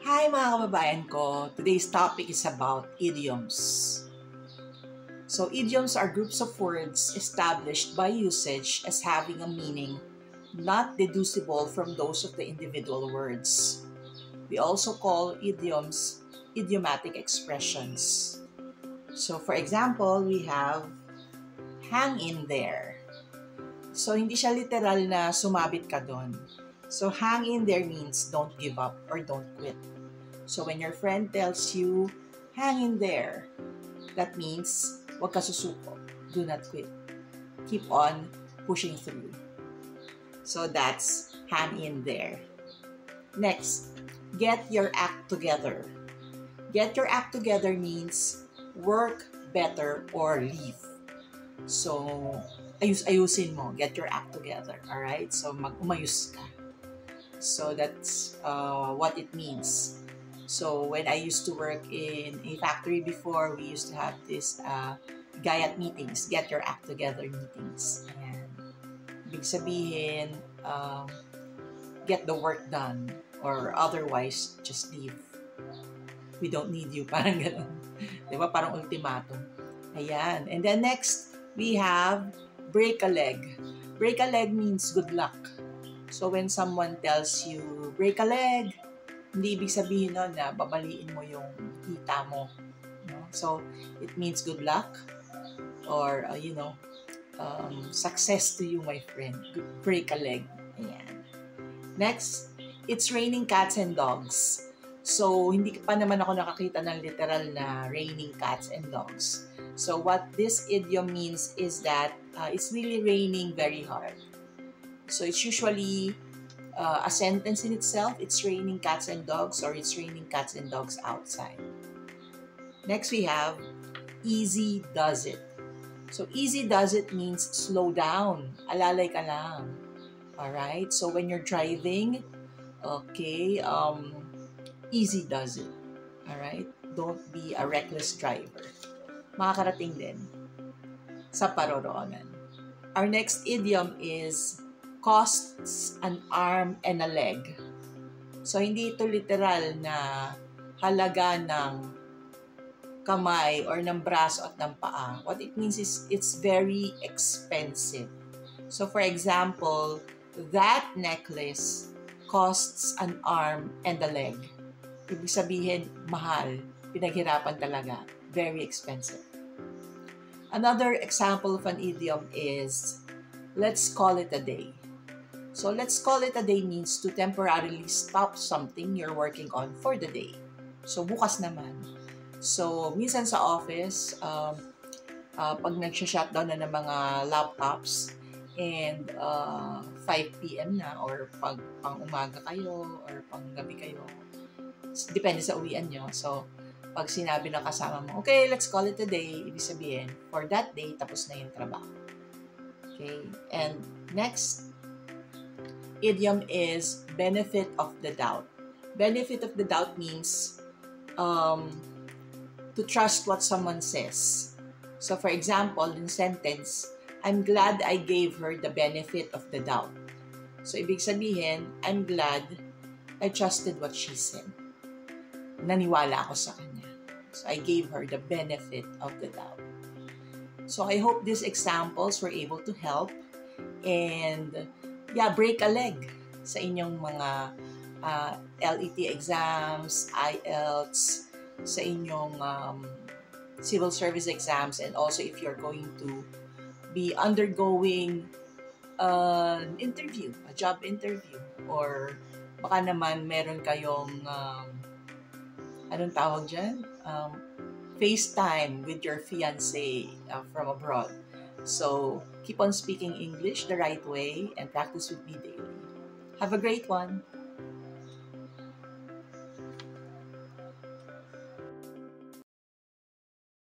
Hi mga kababayan ko! Today's topic is about idioms. So idioms are groups of words established by usage as having a meaning not deducible from those of the individual words. We also call idioms idiomatic expressions. So for example, we have hang in there. So hindi siya literal na sumabit ka doon. So hang in there means don't give up or don't quit. So when your friend tells you, hang in there, that means huwag ka susuko. Do not quit. Keep on pushing through. So that's hang in there. Next, get your act together. Get your act together means work better or leave. So, ayusin mo. Get your act together. Alright? So, umayos ka. So, that's what it means. So, when I used to work in a factory before, we used to have this GAYAT meetings, get your act together meetings. Ayan. Ibig sabihin, get the work done or otherwise, just leave. We don't need you. Parang gano'n. Diba? Parang ultimatum. Ayan. And then next, we have break a leg. Break a leg means good luck. So when someone tells you, break a leg, hindi ibig sabihin nun na babaliin mo yung kita mo. No? So it means good luck or, success to you, my friend. Break a leg. Ayan. Next, it's raining cats and dogs. So, hindi pa naman ako nakakita ng literal na raining cats and dogs. So, what this idiom means is that it's really raining very hard. So, it's usually a sentence in itself. It's raining cats and dogs or it's raining cats and dogs outside. Next, we have easy does it. So, easy does it means slow down. Alalay ka lang. Alright? So, when you're driving, okay, easy does it. Alright? Don't be a reckless driver. Makakarating din sa paroroonan. Our next idiom is costs an arm and a leg. So, hindi ito literal na halaga ng kamay or ng braso at ng paa. What it means is it's very expensive. So, for example, that necklace costs an arm and a leg. Ibig sabihin, mahal. Pinaghirapan talaga. Very expensive. Another example of an idiom is, let's call it a day. So, let's call it a day means to temporarily stop something you're working on for the day. So, bukas naman. So, minsan sa office, pag nagsha-shutdown na ng mga laptops, and 5 p.m. na or pag pang-umaga kayo or pang-gabi kayo, depende sa uwian nyo. So, pag sinabi ng kasama mo, okay, let's call it a day, ibig sabihin, for that day, tapos na yung trabaho. Okay? And next idiom is benefit of the doubt. Benefit of the doubt means to trust what someone says. So, for example, in sentence, I'm glad I gave her the benefit of the doubt. So, ibig sabihin, I'm glad I trusted what she said. Naniwala ako sa kanya. So, I gave her the benefit of the doubt. So, I hope these examples were able to help. And, break a leg sa inyong mga LET exams, IELTS, sa inyong civil service exams, and also if you're going to be undergoing an interview, a job interview, or baka naman meron kayong anong tawag dyan? FaceTime with your fiancé from abroad. So, keep on speaking English the right way and practice with me daily. Have a great one!